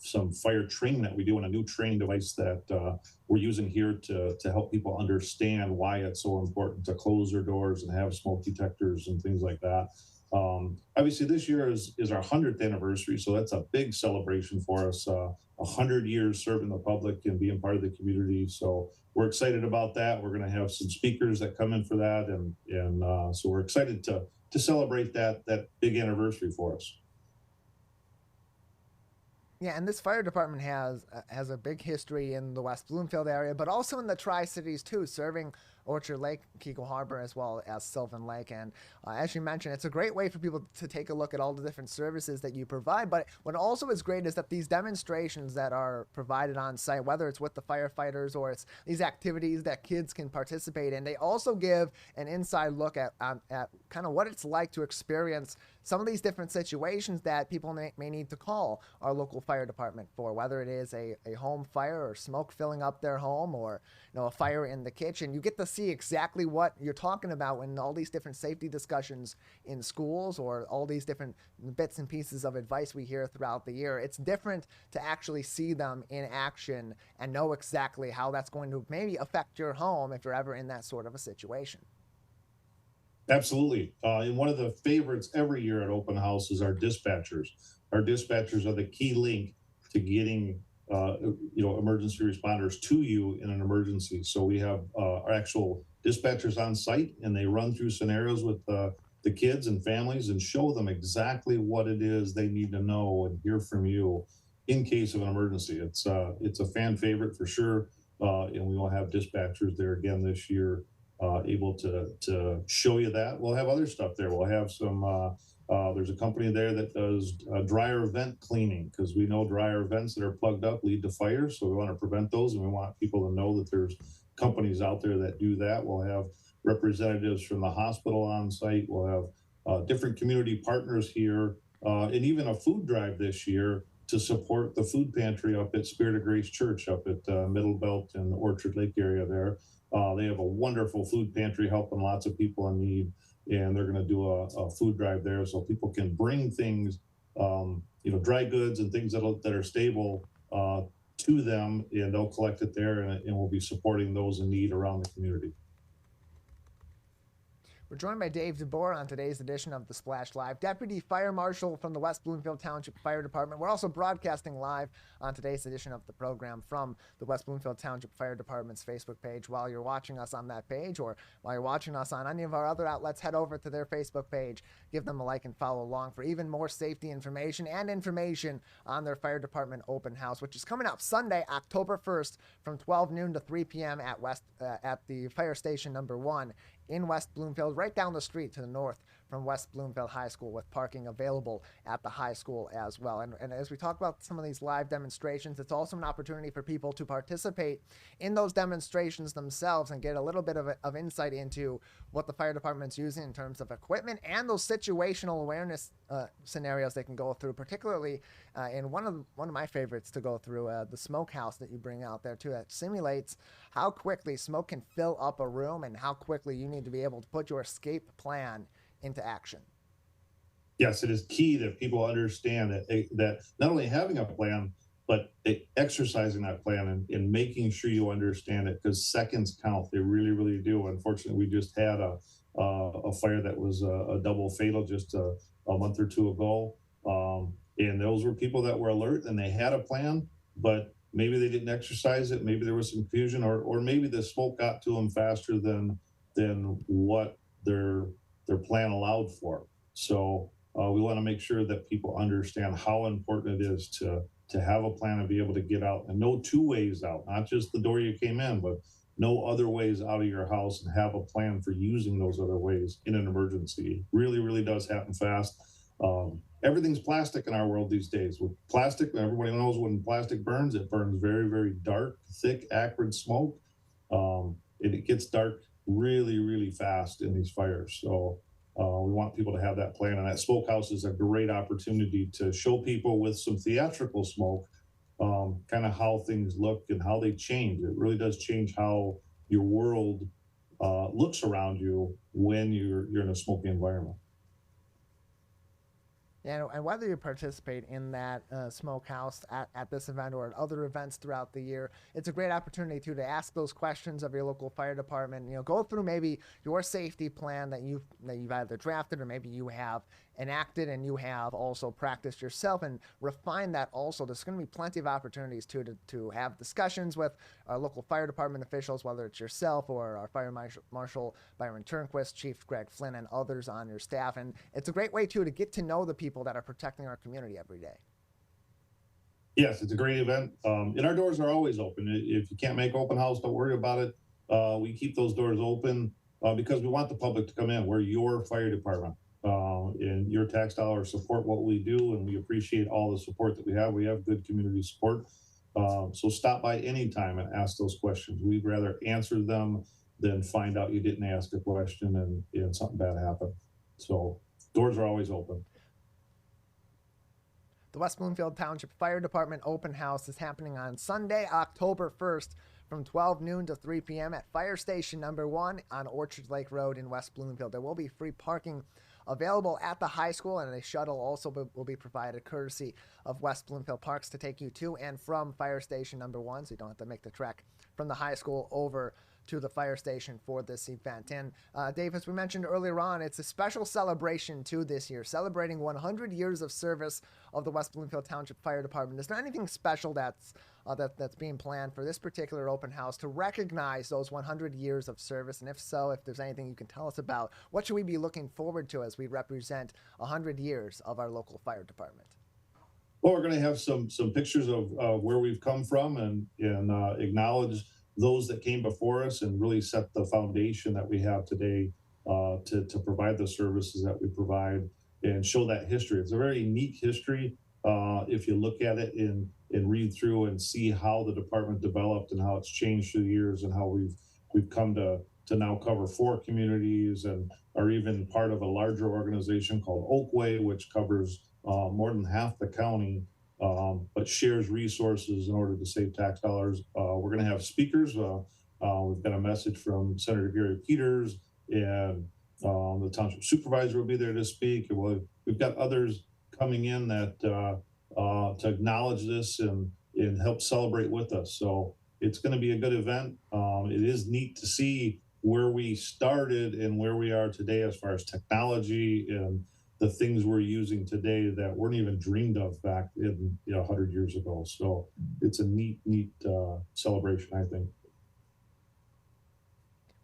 some fire training that we do on a new training device that we're using here to help people understand why it's so important to close their doors and have smoke detectors and things like that. Obviously this year is our 100th anniversary, so that's a big celebration for us. 100 years serving the public and being part of the community. So we're excited about that. We're going to have some speakers that come in for that, and so we're excited to celebrate that big anniversary for us. Yeah, and this fire department has a big history in the West Bloomfield area, but also in the Tri-Cities too, serving Orchard Lake, Keego Harbor, as well as Sylvan Lake. And as you mentioned, it's a great way for people to take a look at all the different services that you provide. But what also is great is that these demonstrations that are provided on site, whether it's with the firefighters or it's these activities that kids can participate in, they also give an inside look at kind of what it's like to experience some of these different situations that people may need to call our local fire department for, whether it is a home fire or smoke filling up their home or a fire in the kitchen. You get to see exactly what you're talking about when all these different safety discussions in schools or all these different bits and pieces of advice we hear throughout the year. It's different to actually see them in action and know exactly how that's going to maybe affect your home if you're ever in that sort of a situation. Absolutely. And one of the favorites every year at Open House is our dispatchers. Our dispatchers are the key link to getting emergency responders to you in an emergency. So we have our actual dispatchers on site, and they run through scenarios with the kids and families and show them exactly what it is they need to know and hear from you in case of an emergency. It's a fan favorite for sure, and we will have dispatchers there again this year, able to show you that. We'll have other stuff there. We'll have some. There's a company there that does dryer vent cleaning, because we know dryer vents that are plugged up lead to fires. So we want to prevent those, and we want people to know that there's companies out there that do that. We'll have representatives from the hospital on site. We'll have different community partners here, and even a food drive this year to support the food pantry up at Spirit of Grace Church up at Middle Belt and the Orchard Lake area there. They have a wonderful food pantry helping lots of people in need. and they're going to do a food drive there so people can bring things, dry goods and things that are stable to them, and they'll collect it there, and we'll be supporting those in need around the community. We're joined by Dave DeBoer on today's edition of The Splash Live, Deputy Fire Marshal from the West Bloomfield Township Fire Department. We're also broadcasting live on today's edition of the program from the West Bloomfield Township Fire Department's Facebook page. While you're watching us on that page, or while you're watching us on any of our other outlets, head over to their Facebook page, give them a like and follow along for even more safety information and information on their Fire Department open house, which is coming up Sunday, October 1st from 12 noon to 3 p.m. at the Fire Station number 1 in West Bloomfield, right down the street to the north from West Bloomfield High School, with parking available at the high school as well. And as we talk about some of these live demonstrations, it's also an opportunity for people to participate in those demonstrations themselves and get a little bit of insight into what the fire department's using in terms of equipment and those situational awareness scenarios they can go through, particularly in one of my favorites to go through, the smokehouse that you bring out there too, that simulates how quickly smoke can fill up a room and how quickly you need to be able to put your escape plan into action. Yes, it is key that people understand that not only having a plan, but exercising that plan and making sure you understand it, because seconds count. They really, really do. Unfortunately, we just had a fire that was a double fatal just a month or two ago. And those were people that were alert and they had a plan, but maybe they didn't exercise it. Maybe there was some confusion, or maybe the smoke got to them faster than what their plan allowed for. So we want to make sure that people understand how important it is to have a plan and be able to get out and know 2 ways out, not just the door you came in, but know other ways out of your house and have a plan for using those other ways in an emergency. Really, really does happen fast. Everything's plastic in our world these days. With plastic, everybody knows when plastic burns, it burns very, very dark, thick, acrid smoke. It gets dark really, really fast in these fires. So we want people to have that plan, and that smokehouse is a great opportunity to show people with some theatrical smoke kind of how things look and how they change. It really does change how your world looks around you when you're in a smoky environment. Yeah, and whether you participate in that smokehouse at this event or at other events throughout the year, it's a great opportunity to ask those questions of your local fire department. Go through maybe your safety plan that you've either drafted or maybe you have enacted and you have also practiced yourself, and refine that also. There's going to be plenty of opportunities to have discussions with our local fire department officials, whether it's yourself or our fire marshal Byron Turnquist, Chief Greg Flynn, and others on your staff. And it's a great way to get to know the people that are protecting our community every day. Yes, it's a great event. And our doors are always open. If you can't make open house, don't worry about it. We keep those doors open because we want the public to come in. We're your fire department. And your tax dollars support what we do, and we appreciate all the support that we have. We have good community support. So stop by anytime and ask those questions. We'd rather answer them than find out you didn't ask a question and something bad happened. So doors are always open. The West Bloomfield Township Fire Department open house is happening on Sunday, October 1st from 12 noon to 3 p.m. at Fire Station number 1 on Orchard Lake Road in West Bloomfield. There will be free parking available at the high school, and a shuttle also will be provided courtesy of West Bloomfield Parks to take you to and from Fire Station number 1, so you don't have to make the trek from the high school over to the fire station for this event. And Dave, as we mentioned earlier on, it's a special celebration too this year, celebrating 100 years of service of the West Bloomfield Township Fire Department. Is there anything special that's being planned for this particular open house to recognize those 100 years of service? And if so, if there's anything you can tell us about, what should we be looking forward to as we represent 100 years of our local fire department? Well, we're going to have some pictures of where we've come from and acknowledge those that came before us and really set the foundation that we have today to provide the services that we provide and show that history. It's a very unique history if you look at it and read through and see how the department developed and how it's changed through the years and how we've come to now cover 4 communities and are even part of a larger organization called Oakway, which covers more than half the county, but shares resources in order to save tax dollars. We're going to have speakers. We've got a message from Senator Gary Peters and The township supervisor will be there to speak. We've got others coming in that to acknowledge this and help celebrate with us. So it's going to be a good event. It is neat to see where we started and where we are today as far as technology and the things we're using today that weren't even dreamed of back in 100 years ago. So it's a neat celebration, I think.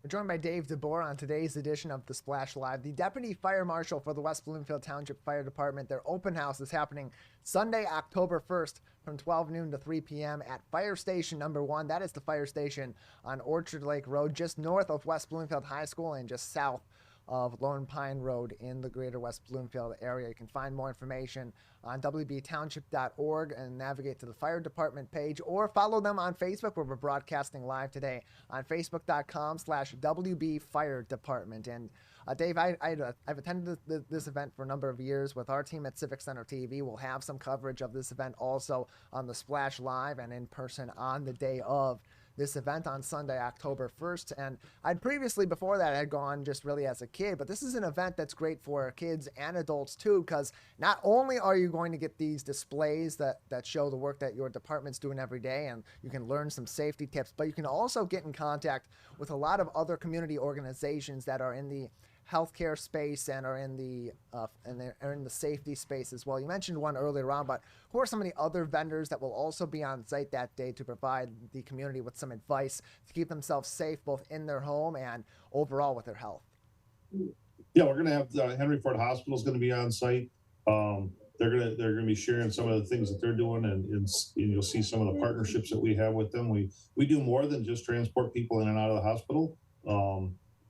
We're joined by Dave DeBoer on today's edition of The Splash Live. The Deputy Fire Marshal for the West Bloomfield Township Fire Department. Their open house is happening Sunday, October 1st from 12 noon to 3 p.m. at Fire Station Number 1. That is the fire station on Orchard Lake Road, just north of West Bloomfield High School and just south of Lone Pine Road in the greater West Bloomfield area. You can find more information on wbtownship.org and navigate to the fire department page, or follow them on Facebook, where we're broadcasting live today on facebook.com/WB Fire Department. And Dave, I've attended this event for a number of years with our team at Civic Center TV. We'll have some coverage of this event also on the Splash Live and in person on the day of this event on Sunday, October 1st. And I'd previously, before that, had gone just really as a kid, but this is an event that's great for kids and adults too, because not only are you going to get these displays that show the work that your department's doing every day, and you can learn some safety tips, but you can also get in contact with a lot of other community organizations that are in the healthcare space and are in the safety space as well. You mentioned one earlier on, but who are some of the other vendors that will also be on site that day to provide the community with some advice to keep themselves safe both in their home and overall with their health? Yeah, we're going to have Henry Ford Hospital is going to be on site. They're going to be sharing some of the things that they're doing, and you'll see some of the partnerships that we have with them. We do more than just transport people in and out of the hospital.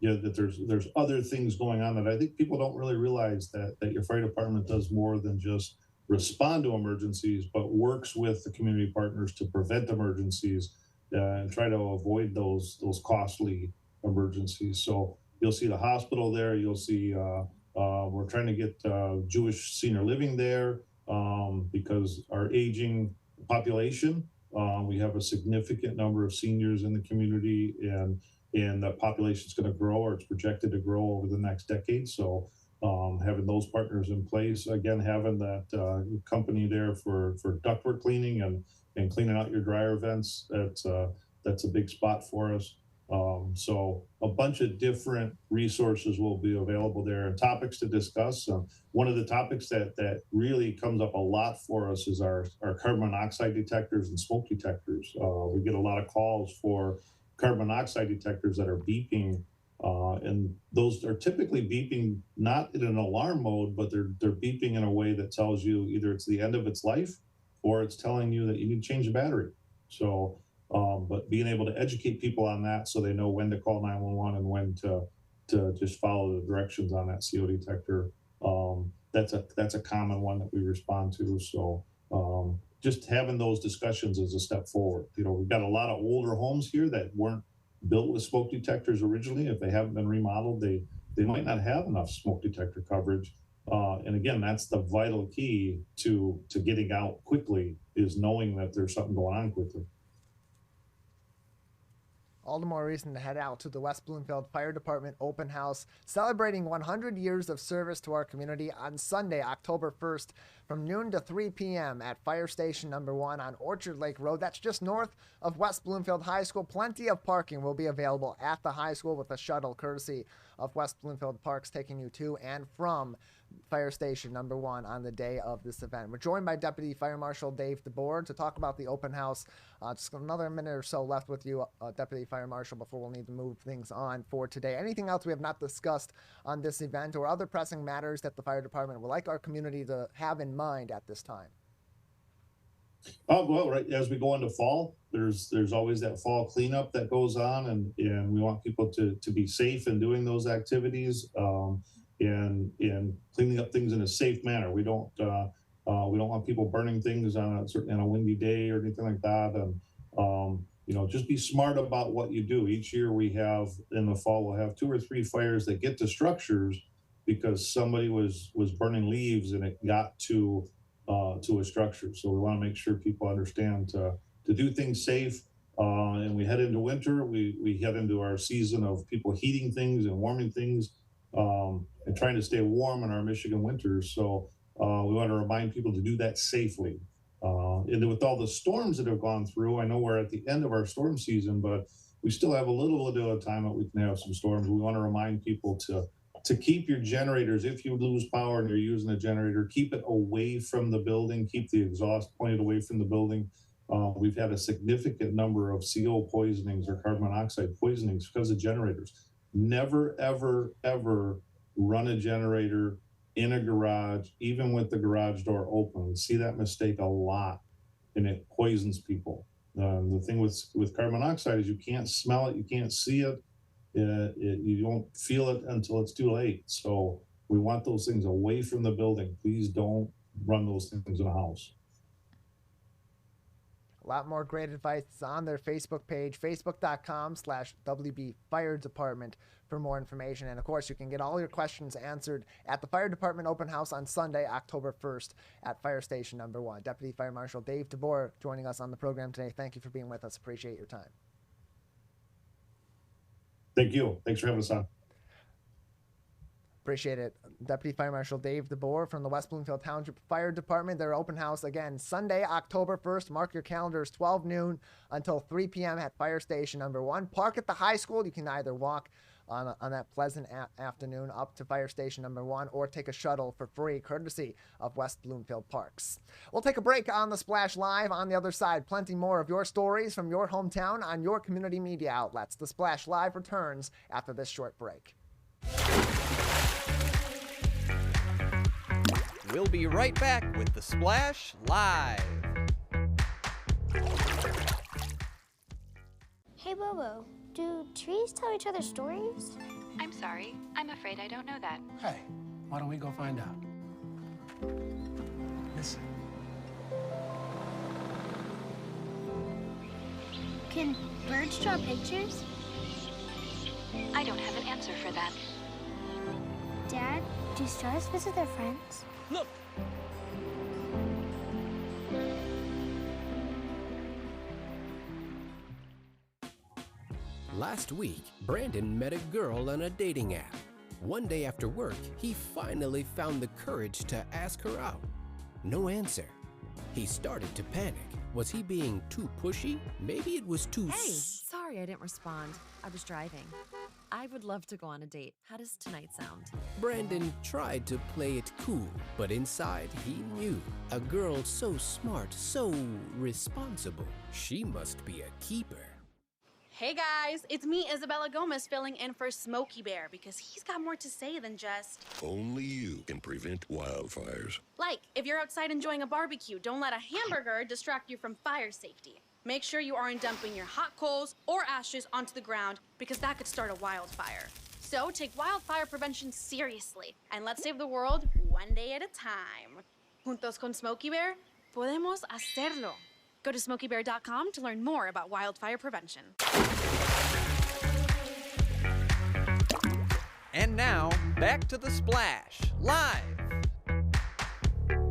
That there's other things going on that I think people don't really realize, that your fire department does more than just respond to emergencies, but works with the community partners to prevent emergencies and try to avoid those costly emergencies. So you'll see the hospital there. You'll see we're trying to get Jewish senior living there because our aging population. We have a significant number of seniors in the community, and the population is going to grow, or it's projected to grow over the next decade. So having those partners in place, again, having that company there for ductwork cleaning and cleaning out your dryer vents, that's a big spot for us. So a bunch of different resources will be available there, and topics to discuss. One of the topics that really comes up a lot for us is our carbon monoxide detectors and smoke detectors. We get a lot of calls for carbon monoxide detectors that are beeping, and those are typically beeping not in an alarm mode, but they're beeping in a way that tells you either it's the end of its life or it's telling you that you need to change the battery. So, but being able to educate people on that so they know when to call 911 and when to just follow the directions on that CO detector. That's a common one that we respond to. So just having those discussions is a step forward. We've got a lot of older homes here that weren't built with smoke detectors originally. If they haven't been remodeled, they might not have enough smoke detector coverage. And again, that's the vital key to getting out quickly, is knowing that there's something going on quickly. All the more reason to head out to the West Bloomfield Fire Department open house, celebrating 100 years of service to our community on Sunday, October 1st, from noon to 3 p.m. at Fire Station Number 1 on Orchard Lake Road. That's just north of West Bloomfield High School. Plenty of parking will be available at the high school with a shuttle courtesy of West Bloomfield Parks, taking you to and from Fire Station Number 1 on the day of this event. We're joined by Deputy Fire Marshal Dave DeBoer to talk about the open house. Just another minute or so left with you, Deputy Fire Marshal, before we'll need to move things on for today. Anything else we have not discussed on this event, or other pressing matters that the fire department would like our community to have in mind at this time? Well, right as we go into fall, there's always that fall cleanup that goes on, and we want people to be safe in doing those activities, and cleaning up things in a safe manner. We don't want people burning things on a windy day or anything like that. And just be smart about what you do. Each year we have, in the fall, we'll have 2 or 3 fires that get to structures because somebody was burning leaves and it got to a structure. So we want to make sure people understand to do things safe. And we head into winter. We head into our season of people heating things and warming things. and trying to stay warm in our Michigan winters. So we want to remind people to do that safely. And with all the storms that have gone through, I know we're at the end of our storm season, but we still have a little bit of time that we can have some storms. We want to remind people to keep your generators, if you lose power and you're using a generator, keep it away from the building, keep the exhaust pointed away from the building. We've had a significant number of CO poisonings or carbon monoxide poisonings because of generators. Never, ever, ever run a generator in a garage, even with the garage door open. We see that mistake a lot, and it poisons people. The thing with carbon monoxide is you can't smell it, you can't see it, you don't feel it until it's too late. So we want those things away from the building. Please don't run those things in a house. A lot more great advice on their Facebook page, facebook.com/WB Fire Department for more information. And of course, you can get all your questions answered at the Fire Department Open House on Sunday, October 1st at Fire Station Number 1. Deputy Fire Marshal Dave DeBoer joining us on the program today. Thank you for being with us. Appreciate your time. Thank you. Thanks for having us on. Appreciate it. Deputy Fire Marshal Dave DeBoer from the West Bloomfield Township Fire Department. Their open house again Sunday, October 1st. Mark your calendars, 12 noon until 3 p.m. at Fire Station Number 1. Park at the high school. You can either walk on that pleasant afternoon up to Fire Station Number 1 or take a shuttle for free, courtesy of West Bloomfield Parks. We'll take a break on the Splash Live. On the other side, plenty more of your stories from your hometown on your community media outlets. The Splash Live returns after this short break. We'll be right back with the Splash Live. Hey, Bobo, do trees tell each other stories? I'm sorry. I'm afraid I don't know that. Hey, why don't we go find out? Listen. Can birds draw pictures? I don't have an answer for that. Dad, do stars visit their friends? Look! Last week, Brandon met a girl on a dating app. One day after work, he finally found the courage to ask her out. No answer. He started to panic. Was he being too pushy? Maybe it was too... Hey, sorry I didn't respond. I was driving. I would love to go on a date. How does tonight sound? Brandon tried to play it cool, but inside he knew. A girl so smart, so responsible. She must be a keeper. Hey guys, it's me, Isabella Gomez, filling in for Smokey Bear because he's got more to say than just... Only you can prevent wildfires. Like, if you're outside enjoying a barbecue, don't let a hamburger distract you from fire safety. Make sure you aren't dumping your hot coals or ashes onto the ground because that could start a wildfire. So take wildfire prevention seriously and let's save the world one day at a time. Juntos con Smokey Bear, podemos hacerlo. Go to smokeybear.com to learn more about wildfire prevention. And now, back to the Splash Live.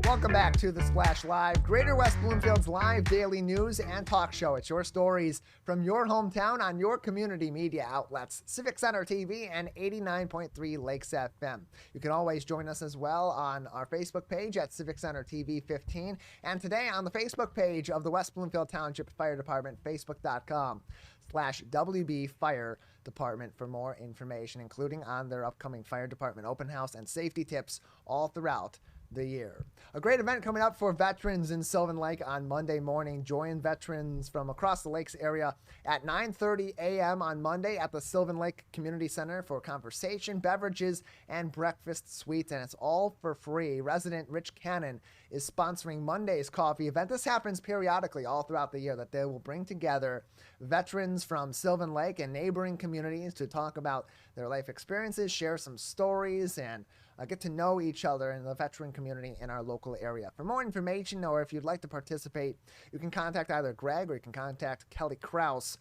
Welcome back to the Splash Live, Greater West Bloomfield's live daily news and talk show. It's your stories from your hometown on your community media outlets, Civic Center TV and 89.3 Lakes FM. You can always join us as well on our Facebook page at Civic Center TV 15, and today on the Facebook page of the West Bloomfield Township Fire Department, facebook.com/WB Fire Department for more information, including on their upcoming Fire Department open house and safety tips all throughout the year. A great event coming up for veterans in Sylvan Lake on Monday morning. Join veterans from across the lakes area at 9:30 a.m. on Monday at the Sylvan Lake Community Center for conversation, beverages, and breakfast suites, and it's all for free. Resident Rich Cannon is sponsoring Monday's coffee event. This happens periodically all throughout the year, that they will bring together veterans from Sylvan Lake and neighboring communities to talk about their life experiences, share some stories, and get to know each other in the veteran community in our local area. For more information, or if you'd like to participate, you can contact either Greg or you can contact Kelly Krause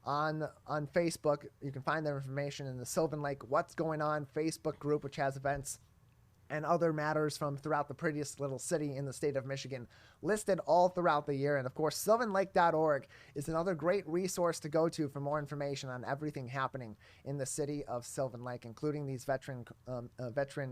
on Facebook. You can find their information in the Sylvan Lake What's Going On Facebook group, which has events and other matters from throughout the prettiest little city in the state of Michigan, listed all throughout the year. And of course, sylvanlake.org is another great resource to go to for more information on everything happening in the city of Sylvan Lake, including these veteran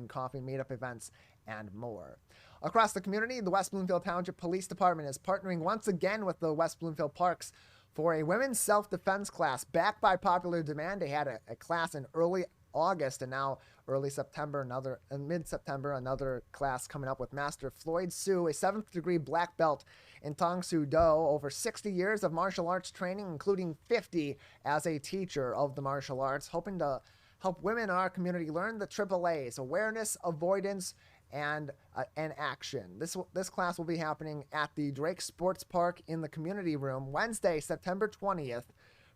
coffee meetup events and more. Across the community, the West Bloomfield Township Police Department is partnering once again with the West Bloomfield Parks for a women's self-defense class. Backed by popular demand, they had a class in early August, and now early September, mid-September, another class coming up with Master Floyd Sue, a 7th degree black belt in Tong Soo Do, over 60 years of martial arts training, including 50 as a teacher of the martial arts, hoping to help women in our community learn the AAAs: awareness, avoidance, and action. This class will be happening at the Drake Sports Park in the community room Wednesday, September 20th,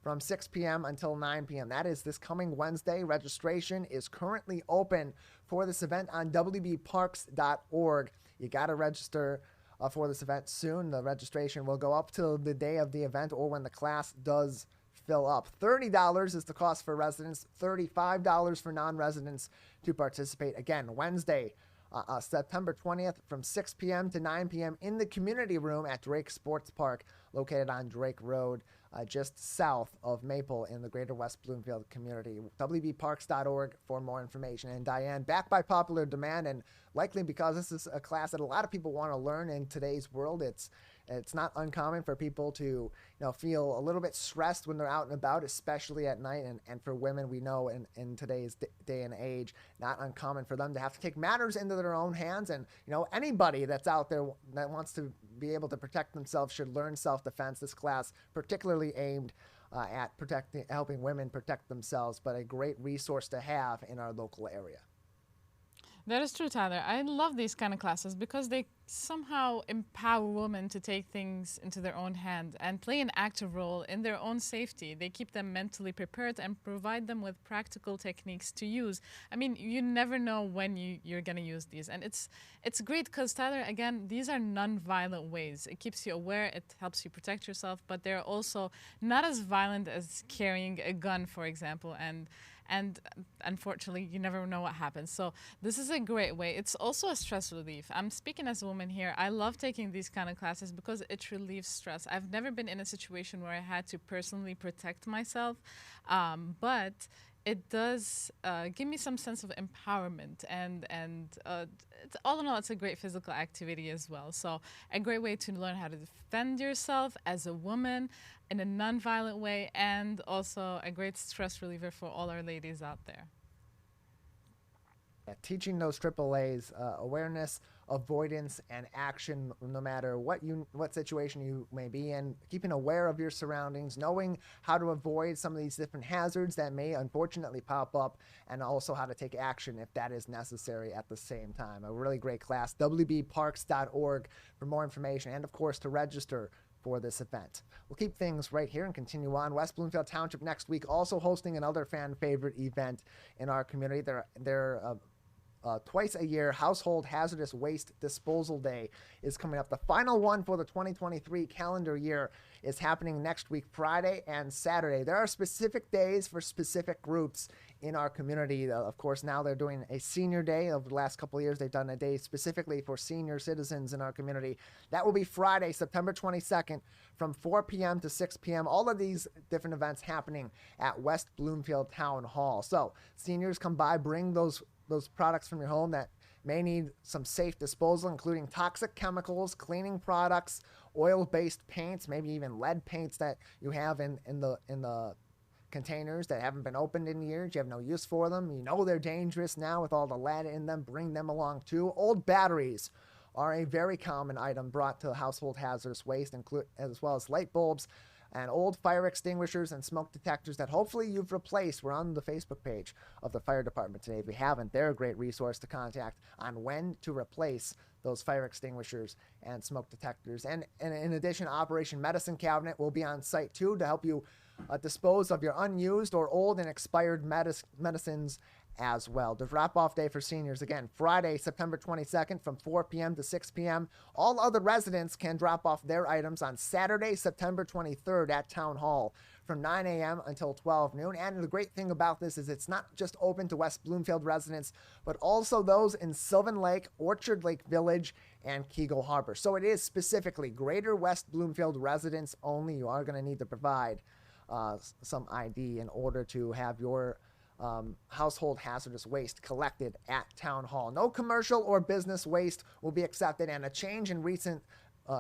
from 6 p.m. until 9 p.m. That is this coming Wednesday. Registration is currently open for this event on wbparks.org. You got to register for this event soon. The registration will go up till the day of the event or when the class does fill up. $30 is the cost for residents, $35 for non-residents to participate. Again, Wednesday, September 20th from 6 p.m. to 9 p.m. in the community room at Drake Sports Park, located on Drake Road, just south of Maple in the greater West Bloomfield community. wbparks.org for more information. And Dayan, backed by popular demand, and likely because this is a class that a lot of people want to learn in today's world, it's not uncommon for people to feel a little bit stressed when they're out and about, especially at night. And for women, we know in today's day and age, not uncommon for them to have to take matters into their own hands. And anybody that's out there that wants to be able to protect themselves should learn self-defense. This class particularly aimed at helping women protect themselves, but a great resource to have in our local area. That is true, Tyler. I love these kind of classes because they somehow empower women to take things into their own hand and play an active role in their own safety. They keep them mentally prepared and provide them with practical techniques to use. I mean, you never know when you're going to use these. And it's great because, Tyler, again, these are non-violent ways. It keeps you aware. It helps you protect yourself. But they're also not as violent as carrying a gun, for example. And unfortunately, you never know what happens. So this is a great way. It's also a stress relief. I'm speaking as a woman here. I love taking these kind of classes because it relieves stress. I've never been in a situation where I had to personally protect myself, but it does give me some sense of empowerment, and it's, all in all, it's a great physical activity as well. So a great way to learn how to defend yourself as a woman in a non-violent way, and also a great stress reliever for all our ladies out there. Teaching those AAAs, awareness, avoidance, and action, no matter what situation you may be in, keeping aware of your surroundings, knowing how to avoid some of these different hazards that may unfortunately pop up, and also how to take action if that is necessary at the same time. A really great class. wbparks.org for more information, and of course to register for this event. We'll keep things right here and continue on. West Bloomfield Township next week also hosting another fan favorite event in our community. They're twice a year, Household Hazardous Waste Disposal Day is coming up. The final one for the 2023 calendar year is happening next week, Friday and Saturday. There are specific days for specific groups in our community. Of course, now they're doing a senior day. Over the last couple of years, they've done a day specifically for senior citizens in our community. That will be Friday, September 22nd from 4 p.m. to 6 p.m. All of these different events happening at West Bloomfield Town Hall. So seniors, come by, bring those products from your home that may need some safe disposal, including toxic chemicals, cleaning products, oil-based paints, maybe even lead paints that you have in the containers that haven't been opened in years. You have no use for them. You know they're dangerous now with all the lead in them. Bring them along too. Old batteries are a very common item brought to household hazardous waste, as well as light bulbs and old fire extinguishers and smoke detectors that hopefully you've replaced. We're on the Facebook page of the fire department today. If you haven't, they're a great resource to contact on when to replace those fire extinguishers and smoke detectors. And in addition, Operation Medicine Cabinet will be on site too to help you dispose of your unused or old and expired medicines as well. The drop-off day for seniors, again, Friday, September 22nd from 4 p.m. to 6 p.m. All other residents can drop off their items on Saturday, September 23rd at Town Hall from 9 a.m. until 12 noon. And the great thing about this is it's not just open to West Bloomfield residents, but also those in Sylvan Lake, Orchard Lake Village, and Keego Harbor. So it is specifically Greater West Bloomfield residents only. You are going to need to provide some ID in order to have your household hazardous waste collected at Town Hall. No commercial or business waste will be accepted, and a change in recent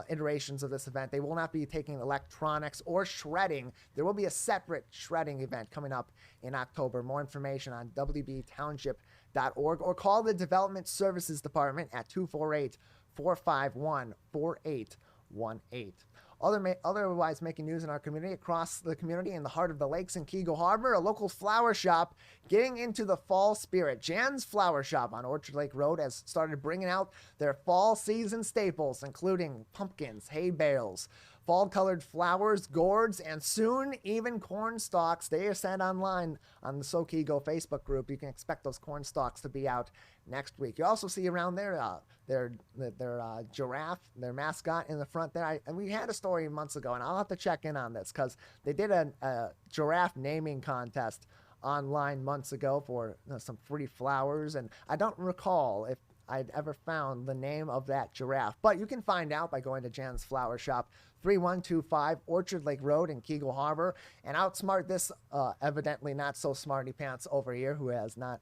iterations of this event, they will not be taking electronics or shredding. There will be a separate shredding event coming up in October. More information on wbtownship.org or call the Development Services Department at 248-451-4818. Otherwise making news in our community, across the community in the heart of the lakes in Keego Harbor, a local flower shop getting into the fall spirit. Jan's Flower Shop on Orchard Lake Road has started bringing out their fall season staples, including pumpkins, hay bales, fall-colored flowers, gourds, and soon even corn stalks. They are set online on the Keego Facebook group. You can expect those corn stalks to be out next week. You also see around there their giraffe, their mascot in the front there. And we had a story months ago, and I'll have to check in on this because they did a giraffe naming contest online months ago for some free flowers, and I don't recall if I'd ever found the name of that giraffe, but you can find out by going to Jan's Flower Shop, 3125 Orchard Lake Road in Keego Harbor, and outsmart this evidently not so smarty pants over here who has not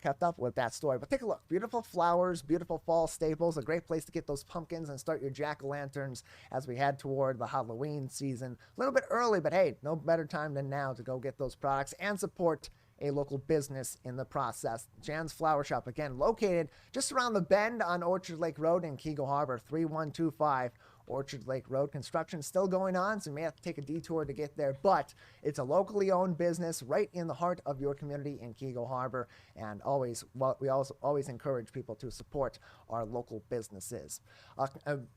kept up with that story. But take a look. Beautiful flowers, beautiful fall staples, a great place to get those pumpkins and start your jack-o'-lanterns as we head toward the Halloween season. A little bit early, but hey, no better time than now to go get those products and support a local business in the process. Jan's Flower Shop, again, located just around the bend on Orchard Lake Road in Keego Harbor, 3125 Orchard Lake Road. Construction still going on, so you may have to take a detour to get there, but it's a locally owned business right in the heart of your community in Keego Harbor, and we always encourage people to support our local businesses.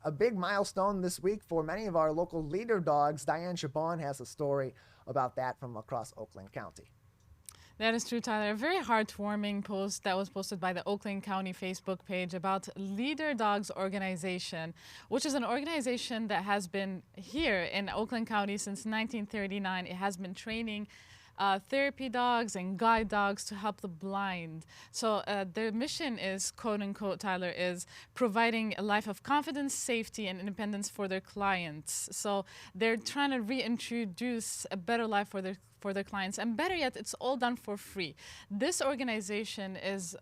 A big milestone this week for many of our local leader dogs. Dayan Chaaban has a story about that from across Oakland County. That is true, Tyler. A very heartwarming post that was posted by the Oakland County Facebook page about Leader Dogs Organization, which is an organization that has been here in Oakland County since 1939. It has been training therapy dogs and guide dogs to help the blind. So their mission is, quote unquote, Tyler, is providing a life of confidence, safety, and independence for their clients. So they're trying to reintroduce a better life for their clients, and better yet, it's all done for free. This organization is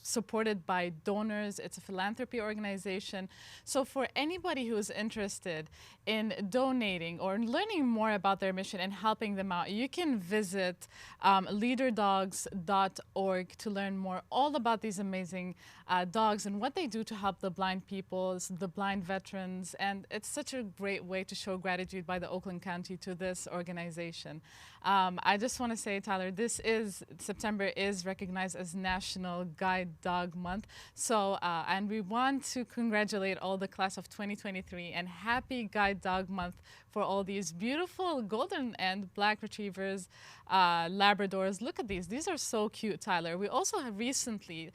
supported by donors. It's a philanthropy organization. So for anybody who is interested in donating or learning more about their mission and helping them out, you can visit leaderdogs.org to learn more all about these amazing dogs and what they do to help the blind people, the blind veterans, and it's such a great way to show gratitude by the Oakland County to this organization. I just want to say, Tyler, September is recognized as National Guide Dog Month. So, and we want to congratulate all the class of 2023 and happy Guide Dog Month for all these beautiful golden and black retrievers, Labradors. Look at these. These are so cute, Tyler. We also have recently,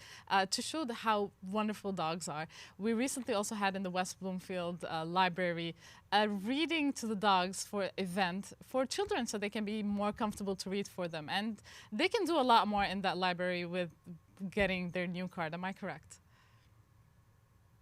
to show how wonderful dogs are, we recently also had in the West Bloomfield Library a reading to the dogs for event for children so they can be more comfortable to read for them. And they can do a lot more in that library with getting their new card. Am I correct?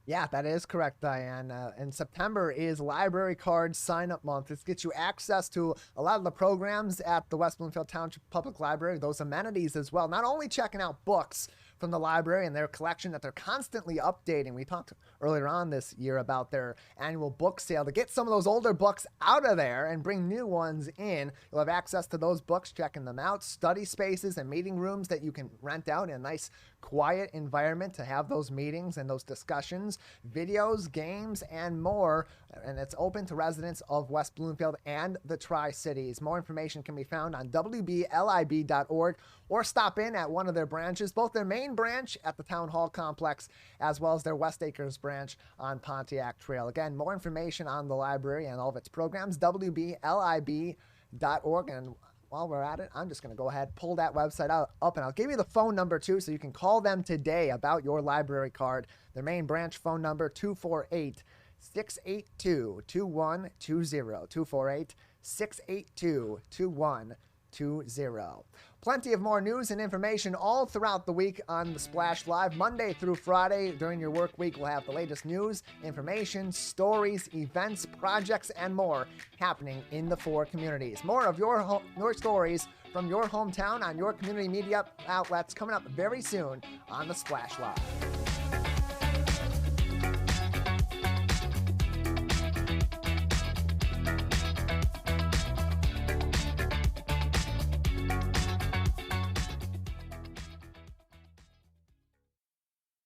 Yeah, that is correct, Diane. And September is Library Card Sign-Up Month. This gets you access to a lot of the programs at the West Bloomfield Township Public Library, those amenities as well. Not only checking out books from the library and their collection that they're constantly updating. We talked earlier on this year about their annual book sale to get some of those older books out of there and bring new ones in. You'll have access to those books, checking them out, study spaces and meeting rooms that you can rent out in a nice quiet environment to have those meetings and those discussions, videos, games, and more. And it's open to residents of West Bloomfield and the Tri-Cities. More information can be found on wblib.org or stop in at one of their branches, both their main branch at the Town Hall Complex as well as their West Acres branch on Pontiac Trail. Again, more information on the library and all of its programs, wblib.org. splashlive.org. And while we're at it, I'm just going to go ahead, pull that website up, and I'll give you the phone number too, so you can call them today about your library card. Their main branch phone number, 248-682-2120, 248-682-2120. Plenty of more news and information all throughout the week on the Splash Live. Monday through Friday during your work week, we'll have the latest news, information, stories, events, projects, and more happening in the 4 communities. More of your stories from your hometown on your community media outlets coming up very soon on the Splash Live.